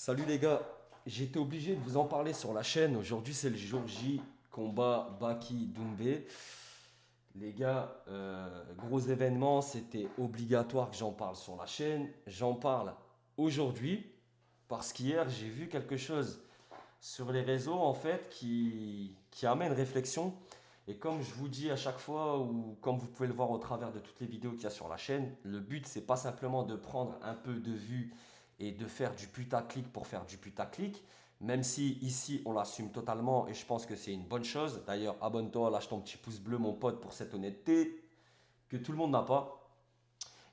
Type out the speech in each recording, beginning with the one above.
Salut les gars, j'étais obligé de vous en parler sur la chaîne. Aujourd'hui c'est le jour J, combat Baki Doumbé. Les gars, gros événement, c'était obligatoire que j'en parle sur la chaîne. J'en parle aujourd'hui parce qu'hier j'ai vu quelque chose sur les réseaux en fait qui amène réflexion. Et comme je vous dis à chaque fois, ou comme vous pouvez le voir au travers de toutes les vidéos qu'il y a sur la chaîne, le but c'est pas simplement de prendre un peu de vues et de faire du putaclic pour faire du putaclic, même si ici on l'assume totalement et je pense que c'est une bonne chose. D'ailleurs, abonne-toi, lâche ton petit pouce bleu mon pote pour cette honnêteté que tout le monde n'a pas.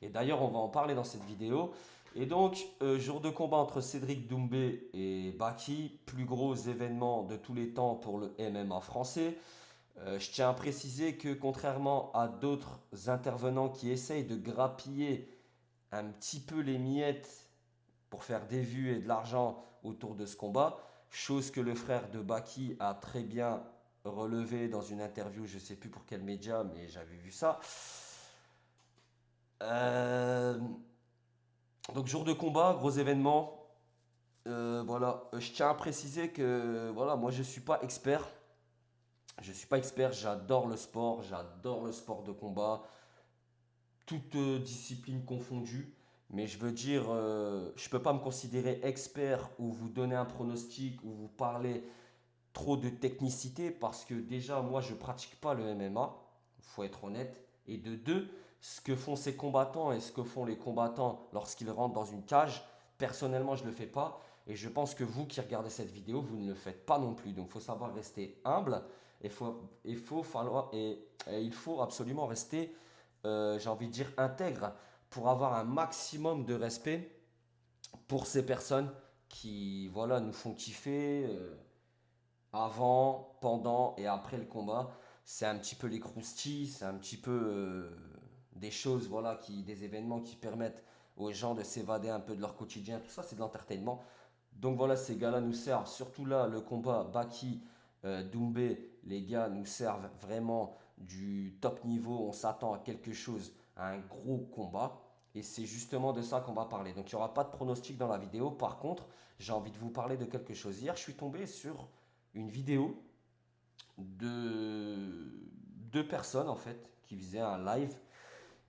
Et d'ailleurs, on va en parler dans cette vidéo. Et donc, jour de combat entre Cédric Doumbé et Baki, plus gros événement de tous les temps pour le MMA français. Je tiens à préciser que contrairement à d'autres intervenants qui essayent de grappiller un petit peu les miettes pour faire des vues et de l'argent autour de ce combat, chose que le frère de Baki a très bien relevé dans une interview, je ne sais plus pour quel média, mais j'avais vu ça. Euh, donc jour de combat, gros événement. Voilà, je tiens à préciser que voilà, moi je suis pas expert. Je suis pas expert, j'adore le sport de combat, toute discipline confondue. Mais je veux dire, je peux pas me considérer expert ou vous donner un pronostic ou vous parler trop de technicité parce que déjà moi je pratique pas le MMA, faut être honnête. Et de deux, ce que font ces combattants et ce que font les combattants lorsqu'ils rentrent dans une cage, personnellement je le fais pas. Et je pense que vous qui regardez cette vidéo, vous ne le faites pas non plus. Donc il faut savoir rester humble et il faut absolument rester, j'ai envie de dire, intègre pour avoir un maximum de respect pour ces personnes qui voilà, nous font kiffer. Avant, pendant et après le combat, c'est un petit peu les croustilles, c'est un petit peu des choses, voilà, des événements qui permettent aux gens de s'évader un peu de leur quotidien. Tout ça, c'est de l'entertainment. Donc voilà, ces gars-là nous servent, surtout là, le combat Baki, Doumbé, les gars nous servent vraiment du top niveau. On s'attend à quelque chose, à un gros combat. Et c'est justement de ça qu'on va parler. Donc il n'y aura pas de pronostic dans la vidéo. Par contre, j'ai envie de vous parler de quelque chose. Hier, je suis tombé sur une vidéo de deux personnes en fait qui faisaient un live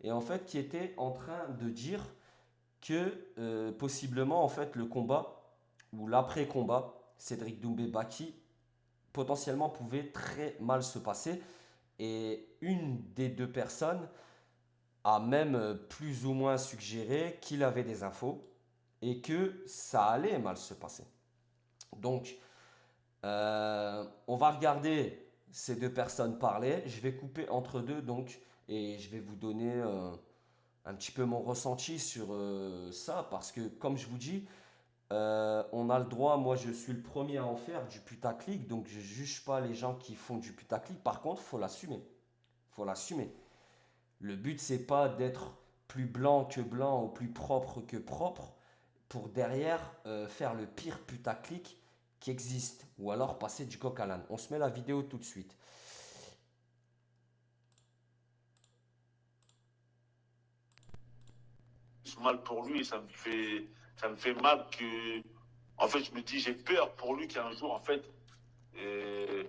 et en fait qui étaient en train de dire que possiblement en fait le combat ou l'après-combat Cédric Doumbé Baki potentiellement pouvait très mal se passer et une des deux personnes a même plus ou moins suggéré qu'il avait des infos et que ça allait mal se passer. Donc on va regarder ces deux personnes parler. Je vais couper entre deux donc et je vais vous donner un petit peu mon ressenti sur ça parce que comme je vous dis, on a le droit. Moi, je suis le premier à en faire du putaclic, donc je juge pas les gens qui font du putaclic. Par contre, faut l'assumer. Faut l'assumer. Le but c'est pas d'être plus blanc que blanc ou plus propre que propre pour derrière faire le pire putaclic qui existe ou alors passer du coq à l'âne. On se met la vidéo tout de suite. Mal pour lui, ça me fait mal que, en fait, je me dis, j'ai peur pour lui qu'un jour, en fait, euh,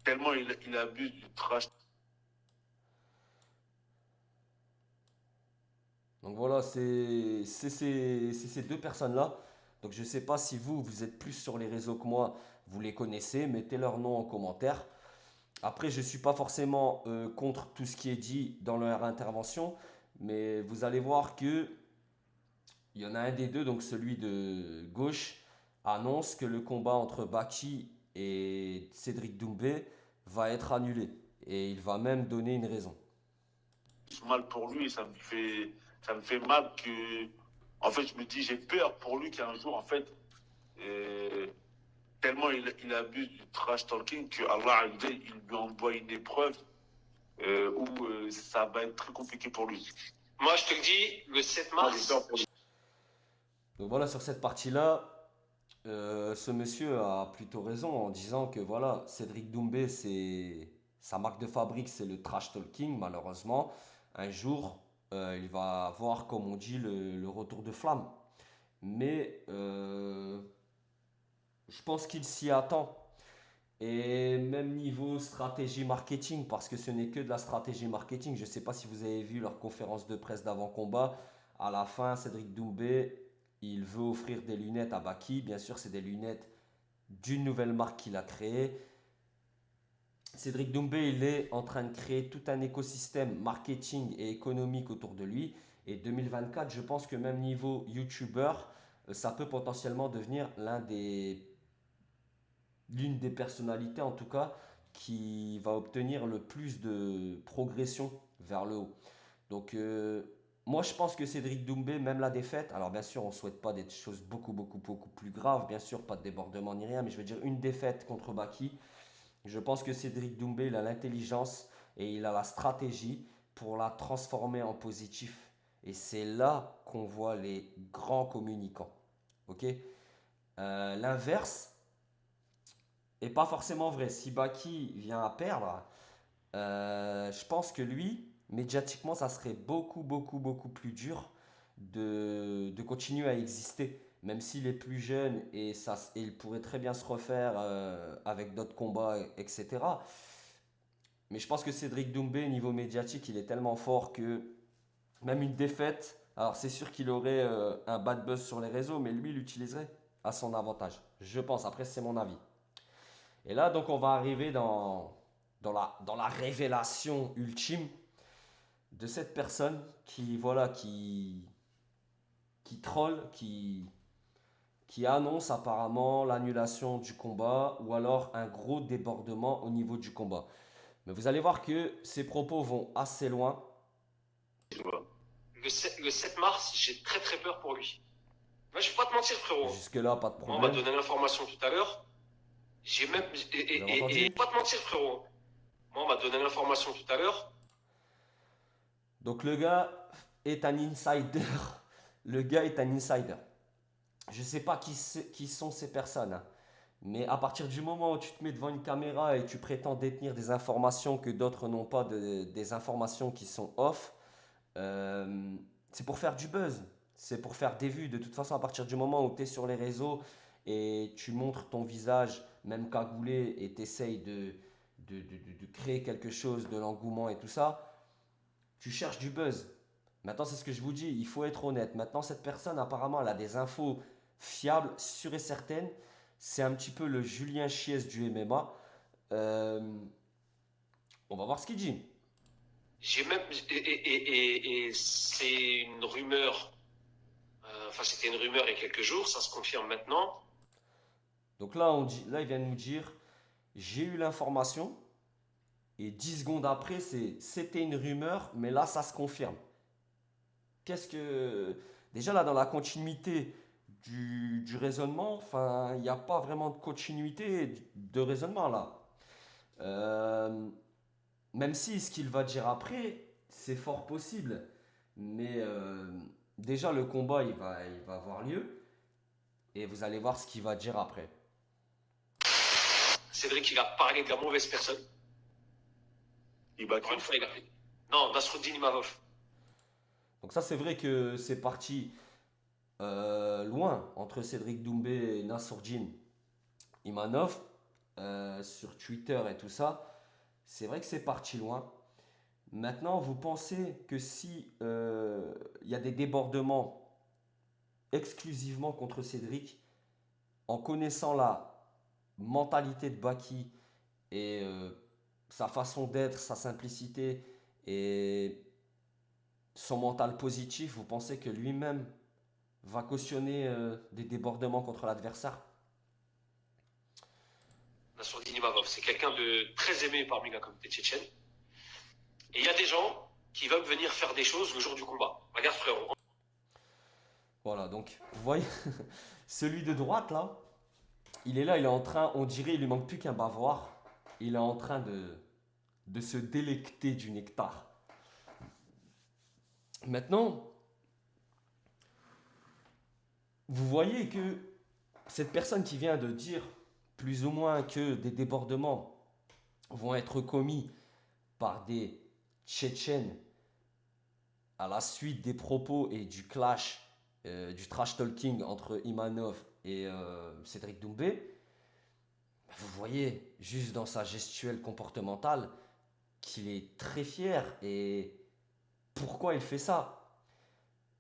tellement il abuse du trash. Donc voilà, c'est ces deux personnes-là. Donc je ne sais pas si vous êtes plus sur les réseaux que moi, vous les connaissez, mettez leur nom en commentaire. Après, je ne suis pas forcément contre tout ce qui est dit dans leur intervention, mais vous allez voir que il y en a un des deux, donc celui de gauche, annonce que le combat entre Baki et Cédric Doumbé va être annulé. Et il va même donner une raison. Mal pour lui, ça me fait mal que, en fait, je me dis, j'ai peur pour lui qu'un jour, en fait, euh, tellement il abuse du trash talking que Allah, il lui envoie une épreuve où ça va être très compliqué pour lui. Moi, je te le dis, le 7 mars. Donc voilà, sur cette partie-là, ce monsieur a plutôt raison en disant que voilà, Cédric Doumbé, c'est sa marque de fabrique, c'est le trash talking. Malheureusement, un jour, il va avoir, comme on dit, le retour de flamme. mais je pense qu'il s'y attend. Et même niveau stratégie marketing, parce que ce n'est que de la stratégie marketing. Je ne sais pas si vous avez vu leur conférence de presse d'avant-combat. À la fin, Cédric Doumbé, il veut offrir des lunettes à Baki. Bien sûr, c'est des lunettes d'une nouvelle marque qu'il a créée. Cédric Doumbé, il est en train de créer tout un écosystème marketing et économique autour de lui. Et 2024, je pense que même niveau YouTuber, ça peut potentiellement devenir l'une des personnalités en tout cas qui va obtenir le plus de progression vers le haut. Donc moi je pense que Cédric Doumbé, même la défaite, alors bien sûr on ne souhaite pas des choses beaucoup plus graves, bien sûr pas de débordement ni rien, mais je veux dire une défaite contre Baki, je pense que Cédric Doumbé il a l'intelligence et il a la stratégie pour la transformer en positif. Et c'est là qu'on voit les grands communicants. Ok. L'inverse, et pas forcément vrai. Si Baki vient à perdre, je pense que lui, médiatiquement, ça serait beaucoup plus dur de continuer à exister. Même s'il est plus jeune et il pourrait très bien se refaire avec d'autres combats, etc. Mais je pense que Cédric Doumbé, niveau médiatique, il est tellement fort que même une défaite, alors c'est sûr qu'il aurait un bad buzz sur les réseaux, mais lui, il l'utiliserait à son avantage. Je pense, après c'est mon avis. Et là, donc, on va arriver dans la révélation ultime de cette personne qui, voilà, qui troll, qui annonce apparemment l'annulation du combat ou alors un gros débordement au niveau du combat. Mais vous allez voir que ces propos vont assez loin. Le 7 mars, j'ai très peur pour lui. Moi, je vais pas te mentir, frérot. Jusque-là, pas de Moi, on m'a problème. donné l'information tout à l'heure. J'ai même. Vous avez entendu? Pas te mentir, frérot. Moi, on m'a donné l'information tout à l'heure. Donc le gars est un insider. Le gars est un insider. Je ne sais pas qui sont ces personnes, hein. Mais à partir du moment où tu te mets devant une caméra et tu prétends détenir des informations que d'autres n'ont pas, des informations qui sont off, euh, c'est pour faire du buzz. C'est pour faire des vues. De toute façon, à partir du moment où tu es sur les réseaux et tu montres ton visage, même cagoulé, et tu essayes de créer quelque chose, de l'engouement et tout ça, tu cherches du buzz. Maintenant, c'est ce que je vous dis, il faut être honnête. Maintenant, cette personne, apparemment, elle a des infos fiables, sûres et certaines. C'est un petit peu le Julien Chies du MMA. Euh, on va voir ce qu'il dit. J'ai même. Et c'est une rumeur. Enfin, c'était une rumeur il y a quelques jours, ça se confirme maintenant. Donc là, là, il vient de nous dire, j'ai eu l'information. Et 10 secondes après, c'était une rumeur, mais là, ça se confirme. Qu'est-ce que... Déjà, là, dans la continuité du raisonnement, enfin, il n'y a pas vraiment de continuité de raisonnement, là. Euh, Même si ce qu'il va dire après, c'est fort possible. Mais déjà, le combat, il va avoir lieu. Et vous allez voir ce qu'il va dire après. Cédric, il a parlé de la mauvaise personne. Il bat Encore une qui? fois, il a fait. Non, Nasruddin Imavov. Donc ça, c'est vrai que c'est parti loin entre Cédric Doumbé et Nassourdine Imanov sur Twitter et tout ça. C'est vrai que c'est parti loin. Maintenant, vous pensez que si il y a des débordements exclusivement contre Cédric, en connaissant la mentalité de Baki et sa façon d'être, sa simplicité et son mental positif, vous pensez que lui-même va cautionner des débordements contre l'adversaire? Nasruddin Imavov, c'est quelqu'un de très aimé parmi la communauté tchétchène. Et il y a des gens qui veulent venir faire des choses le jour du combat. Regarde, frérot. Voilà, donc vous voyez, celui de droite là, il est là, il est en train, on dirait, il lui manque plus qu'un bavoir. Il est en train de se délecter du nectar. Maintenant, vous voyez que cette personne qui vient de dire plus ou moins que des débordements vont être commis par des Tchétchènes à la suite des propos et du clash du trash talking entre Imanov et Cédric Doumbé, vous voyez juste dans sa gestuelle comportementale qu'il est très fier. Et pourquoi il fait ça?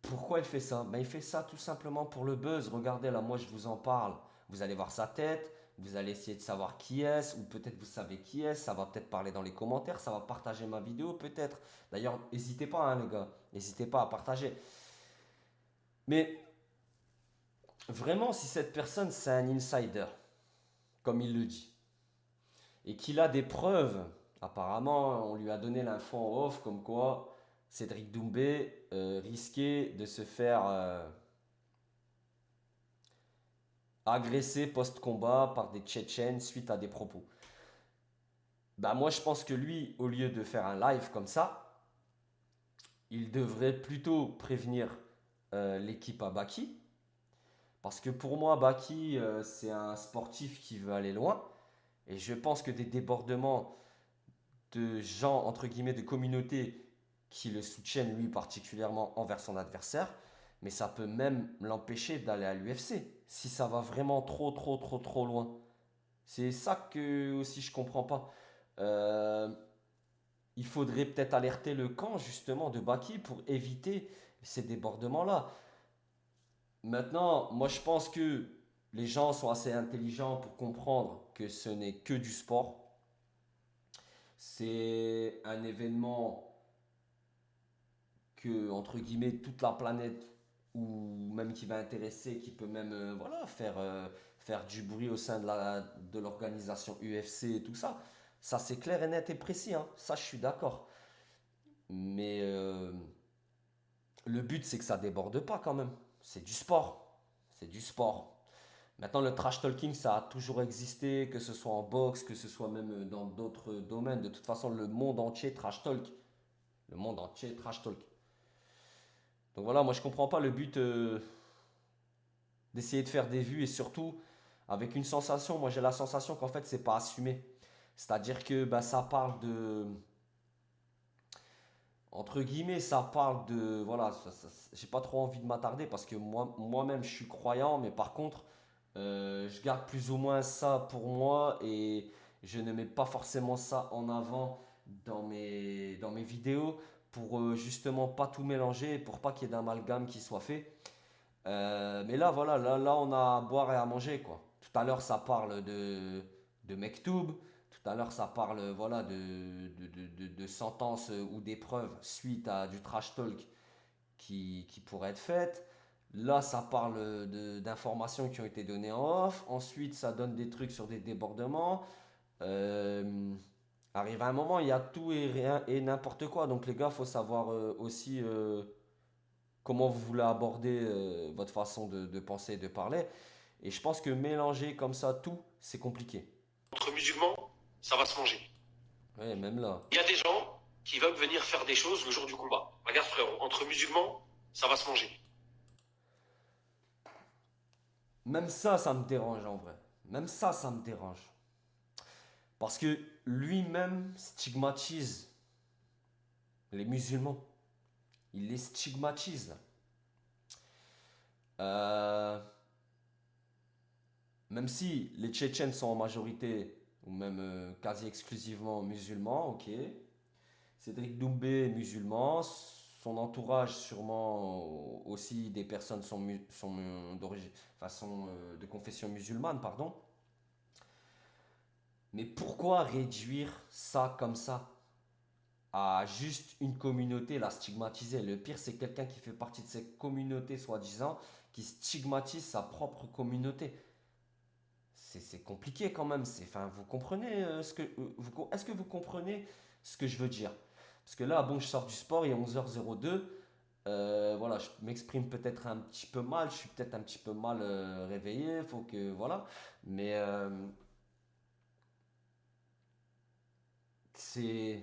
Pourquoi il fait ça? Ben, il fait ça tout simplement pour le buzz. Regardez là, moi je vous en parle. Vous allez voir sa tête, vous allez essayer de savoir qui est-ce, ou peut-être vous savez qui est, ça va peut-être parler dans les commentaires, ça va partager ma vidéo peut-être. D'ailleurs, n'hésitez pas hein, les gars, n'hésitez pas à partager. Mais vraiment, si cette personne c'est un insider, comme il le dit, et qu'il a des preuves, apparemment on lui a donné l'info en off comme quoi Cédric Doumbé risquait de se faire agresser post-combat par des Tchétchènes suite à des propos. Bah moi je pense que lui, au lieu de faire un live comme ça, il devrait plutôt prévenir l'équipe à Baki. Parce que pour moi, Baki, c'est un sportif qui veut aller loin. Et je pense que des débordements de gens, entre guillemets, de communautés qui le soutiennent lui particulièrement envers son adversaire, mais ça peut même l'empêcher d'aller à l'UFC si ça va vraiment trop loin. C'est ça que aussi je comprends pas. Euh, il faudrait peut-être alerter le camp justement de Baki pour éviter ces débordements-là. Maintenant, moi je pense que les gens sont assez intelligents pour comprendre que ce n'est que du sport. C'est un événement que, entre guillemets, toute la planète, ou même qui va intéresser, qui peut même voilà, faire du bruit au sein de l'organisation UFC et tout ça. Ça, c'est clair et net et précis, hein. Ça, je suis d'accord. Mais le but, c'est que ça déborde pas quand même. C'est du sport. C'est du sport. Maintenant, le trash talking, ça a toujours existé, que ce soit en boxe, que ce soit même dans d'autres domaines. De toute façon, le monde entier trash talk. Le monde entier trash talk. Donc voilà, moi je comprends pas le but d'essayer de faire des vues et surtout avec une sensation. Moi j'ai la sensation qu'en fait c'est pas assumé. C'est-à-dire que bah, ça parle de. Entre guillemets, ça parle de. Voilà, j'ai pas trop envie de m'attarder parce que moi-même je suis croyant, mais par contre, je garde plus ou moins ça pour moi et je ne mets pas forcément ça en avant dans mes vidéos pour justement pas tout mélanger et pour pas qu'il y ait d'amalgame qui soit fait. Mais là, voilà, là, on a à boire et à manger, quoi. Tout à l'heure, ça parle de Mektoub. Tout à l'heure, ça parle, voilà, de sentences ou d'épreuves suite à du trash talk qui pourrait être faites. Là, ça parle d'informations qui ont été données en off. Ensuite, ça donne des trucs sur des débordements. Euh, Arrive à un moment, il y a tout et rien et n'importe quoi. Donc, les gars, faut savoir aussi comment vous voulez aborder votre façon de penser et de parler. Et je pense que mélanger comme ça tout, c'est compliqué. Entre musulmans, ça va se manger. Ouais, même là. Il y a des gens qui veulent venir faire des choses le jour du combat. Regarde frérot, entre musulmans, ça va se manger. Même ça me dérange en vrai. Même ça me dérange. Parce que lui-même stigmatise les musulmans. Il les stigmatise. Euh, Même si les Tchétchènes sont en majorité, ou même quasi exclusivement musulmans, ok. Cédric Doumbé est musulman, son entourage sûrement aussi des personnes sont d'origine, enfin, sont, de confession musulmane, pardon. Mais pourquoi réduire ça comme ça à juste une communauté, la stigmatiser? Le pire, c'est quelqu'un qui fait partie de cette communauté, soi-disant, qui stigmatise sa propre communauté. C'est compliqué quand même. Enfin, vous comprenez est-ce que vous comprenez ce que je veux dire? Parce que là, bon, je sors du sport, il est 11h02. Voilà, je m'exprime peut-être un petit peu mal, je suis peut-être un petit peu mal réveillé, faut que voilà. Mais c'est,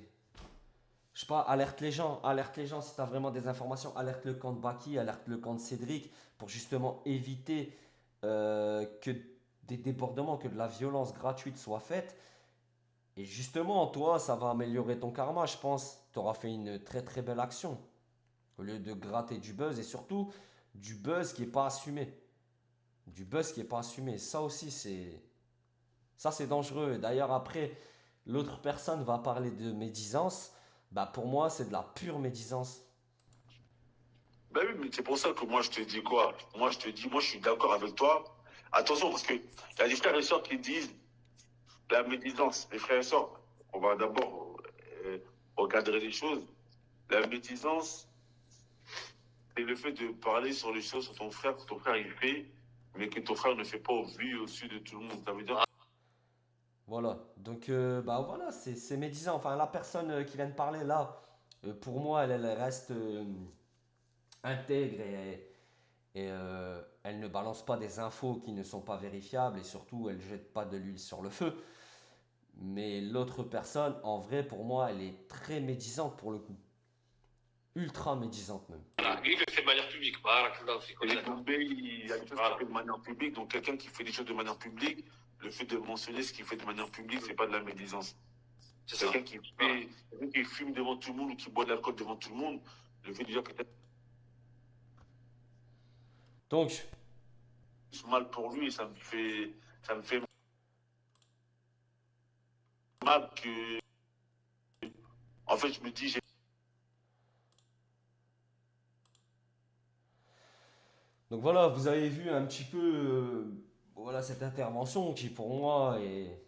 je sais pas, alerte les gens si tu as vraiment des informations, alerte le camp de Baki, alerte le camp de Cédric pour justement éviter que des débordements, que de la violence gratuite soit faite. Et justement, toi, ça va améliorer ton karma, je pense. Tu auras fait une très très belle action. Au lieu de gratter du buzz et surtout, du buzz qui est pas assumé. Du buzz qui est pas assumé. Ça aussi, c'est dangereux. D'ailleurs, après, l'autre personne va parler de médisance. Bah, pour moi, c'est de la pure médisance. Ben oui, mais c'est pour ça que moi, je te dis quoi? Moi, je te dis, moi, je suis d'accord avec toi. Attention, parce que il y a des frères et sœurs qui disent la médisance. Les frères et sœurs, on va d'abord recadrer les choses. La médisance, c'est le fait de parler sur les choses sur ton frère, que ton frère il fait, mais que ton frère ne fait pas au vu et au su de tout le monde. Ça veut dire, Voilà. Donc, bah voilà, c'est médisant. Enfin, la personne qui vient de parler là, pour moi, elle reste intègre et elle ne balance pas des infos qui ne sont pas vérifiables et surtout, elle jette pas de l'huile sur le feu. Mais l'autre personne, en vrai, pour moi, elle est très médisante pour le coup. Ultra médisante même. Voilà, lui, il le fait de manière publique. Barakallahu fik, on est et d'accord. Doumbé, il y a des choses qu'il Voilà, fait de manière publique. Donc, quelqu'un qui fait des choses de manière publique, le fait de mentionner ce qu'il fait de manière publique, c'est pas de la médisance. c'est ça. Voilà. Quelqu'un qui fume devant tout le monde ou qui boit de l'alcool devant tout le monde, le fait de dire que Donc, c'est mal pour lui, ça me fait mal que, en fait, je me dis, donc voilà, vous avez vu un petit peu voilà, cette intervention qui pour moi est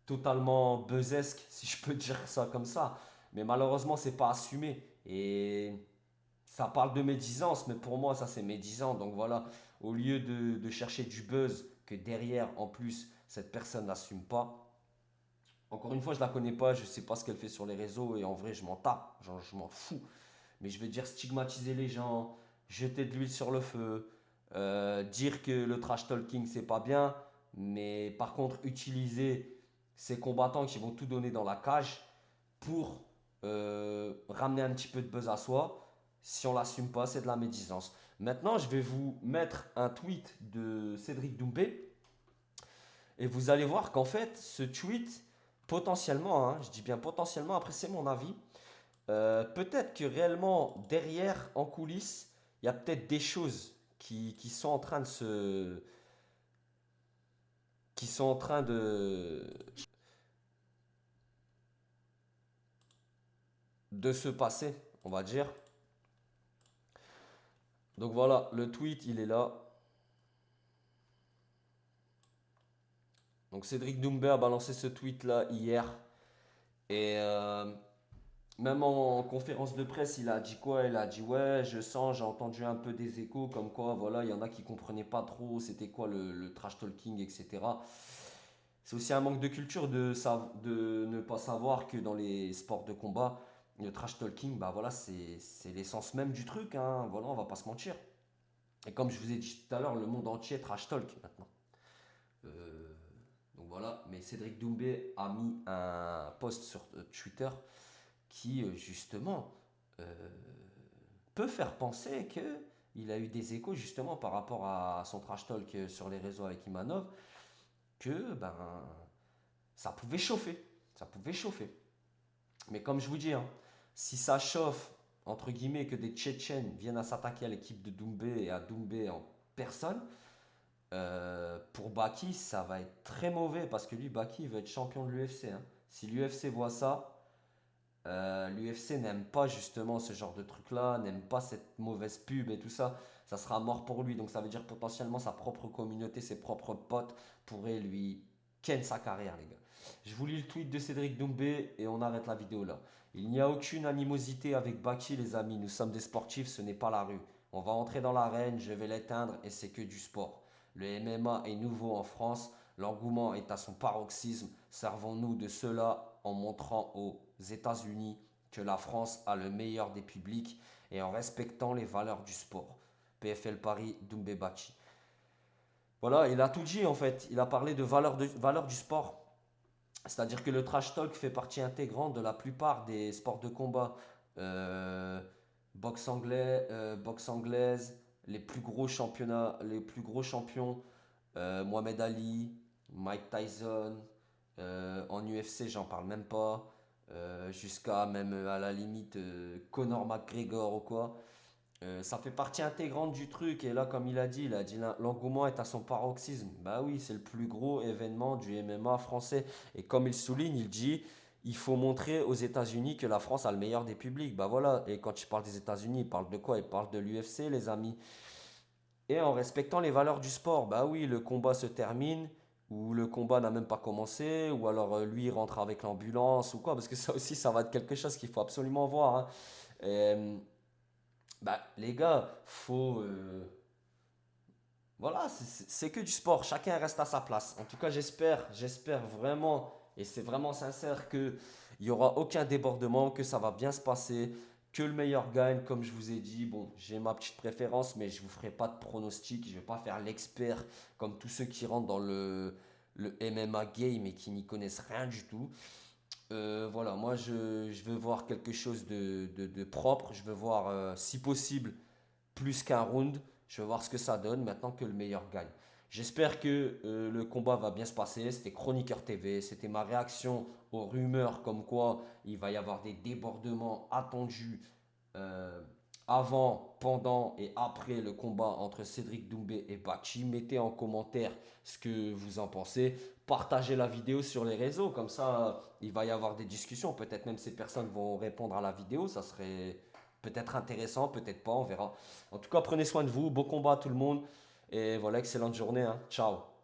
totalement buzzesque, si je peux dire ça comme ça. Mais malheureusement, c'est pas assumé. Et ça parle de médisance, mais pour moi, ça c'est médisant. Donc voilà, au lieu de chercher du buzz, que derrière, en plus, cette personne n'assume pas. Encore une fois, je la connais pas, je sais pas ce qu'elle fait sur les réseaux et en vrai, je m'en tape, genre, je m'en fous. Mais je veux dire stigmatiser les gens, jeter de l'huile sur le feu, dire que le trash talking c'est pas bien, mais par contre utiliser ces combattants qui vont tout donner dans la cage pour ramener un petit peu de buzz à soi. Si on l'assume pas, c'est de la médisance. Maintenant, je vais vous mettre un tweet de Cédric Doumbé et vous allez voir qu'en fait, ce tweet, potentiellement, hein, je dis bien potentiellement, après c'est mon avis, peut-être que réellement, derrière, en coulisses, il y a peut-être des choses qui sont en train de se, qui sont en train de se passer, on va dire. Donc voilà, le tweet, il est là. Donc Cédric Doumbé a balancé ce tweet-là hier. Et même en conférence de presse, il a dit quoi? Il a dit ouais, je sens, j'ai entendu un peu des échos comme quoi, voilà, il y en a qui comprenaient pas trop c'était quoi le trash talking, etc. C'est aussi un manque de culture de ne pas savoir que dans les sports de combat, le trash talking, bah voilà, c'est l'essence même du truc, hein. Voilà, on va pas se mentir. Et comme je vous ai dit tout à l'heure, le monde entier trash talk maintenant. Euh, donc voilà, mais Cédric Doumbé a mis un post sur Twitter qui justement euh, peut faire penser que il a eu des échos justement par rapport à son trash talk sur les réseaux avec Imanov, que ben ça pouvait chauffer, ça pouvait chauffer. Mais comme je vous dis, hein, si ça chauffe entre guillemets que des Tchétchènes viennent à s'attaquer à l'équipe de Doumbé et à Doumbé en personne, pour Baki ça va être très mauvais parce que lui Baki il veut être champion de l'UFC. Hein. Si l'UFC voit ça, l'UFC n'aime pas justement ce genre de truc-là, n'aime pas cette mauvaise pub et tout ça. Ça sera mort pour lui. Donc ça veut dire potentiellement sa propre communauté, ses propres potes pourraient lui ken sa carrière, les gars. Je vous lis le tweet de Cédric Doumbé et on arrête la vidéo là. Il n'y a aucune animosité avec Baki, les amis. Nous sommes des sportifs, ce n'est pas la rue. On va entrer dans l'arène, je vais l'éteindre et c'est que du sport. Le MMA est nouveau en France, l'engouement est à son paroxysme. Servons-nous de cela en montrant aux États-Unis que la France a le meilleur des publics et en respectant les valeurs du sport. PFL Paris, Doumbé Baki. Voilà, il a tout dit en fait. Il a parlé de valeurs du sport. C'est-à-dire que le trash talk fait partie intégrante de la plupart des sports de combat. Euh, boxe anglaise, les plus gros championnats, les plus gros champions, Mohamed Ali, Mike Tyson, en UFC, j'en parle même pas, jusqu'à même à la limite Conor McGregor ou quoi. Ça fait partie intégrante du truc. Et là, comme il a dit l'engouement est à son paroxysme. Bah oui, c'est le plus gros événement du MMA français. Et comme il souligne, il dit, il faut montrer aux États-Unis que la France a le meilleur des publics. Bah voilà. Et quand il parle des États-Unis, il parle de quoi? Il parle de l'UFC, les amis. Et en respectant les valeurs du sport. Bah oui, le combat se termine. Ou le combat n'a même pas commencé, ou alors lui il rentre avec l'ambulance ou quoi, parce que ça aussi ça va être quelque chose qu'il faut absolument voir, hein. Et, bah, les gars, voilà, c'est que du sport. Chacun reste à sa place. En tout cas, j'espère vraiment, et c'est vraiment sincère, que il y aura aucun débordement, que ça va bien se passer, que le meilleur gagne. Comme je vous ai dit, bon, j'ai ma petite préférence, mais je vous ferai pas de pronostic. Je vais pas faire l'expert comme tous ceux qui rentrent dans le MMA game et qui n'y connaissent rien du tout. Voilà, moi je veux voir quelque chose de propre. Je veux voir, si possible, plus qu'un round. Je vais voir ce que ça donne maintenant que le meilleur gagne. J'espère que le combat va bien se passer. C'était Chroniqueur TV. C'était ma réaction aux rumeurs comme quoi il va y avoir des débordements attendus euh, avant, pendant et après le combat entre Cédric Doumbé et Baki. Mettez en commentaire ce que vous en pensez. Partagez la vidéo sur les réseaux. Comme ça, il va y avoir des discussions. Peut-être même ces personnes vont répondre à la vidéo. Ça serait peut-être intéressant, peut-être pas, on verra. En tout cas, prenez soin de vous. Beau combat à tout le monde. Et voilà, excellente journée, hein. Ciao.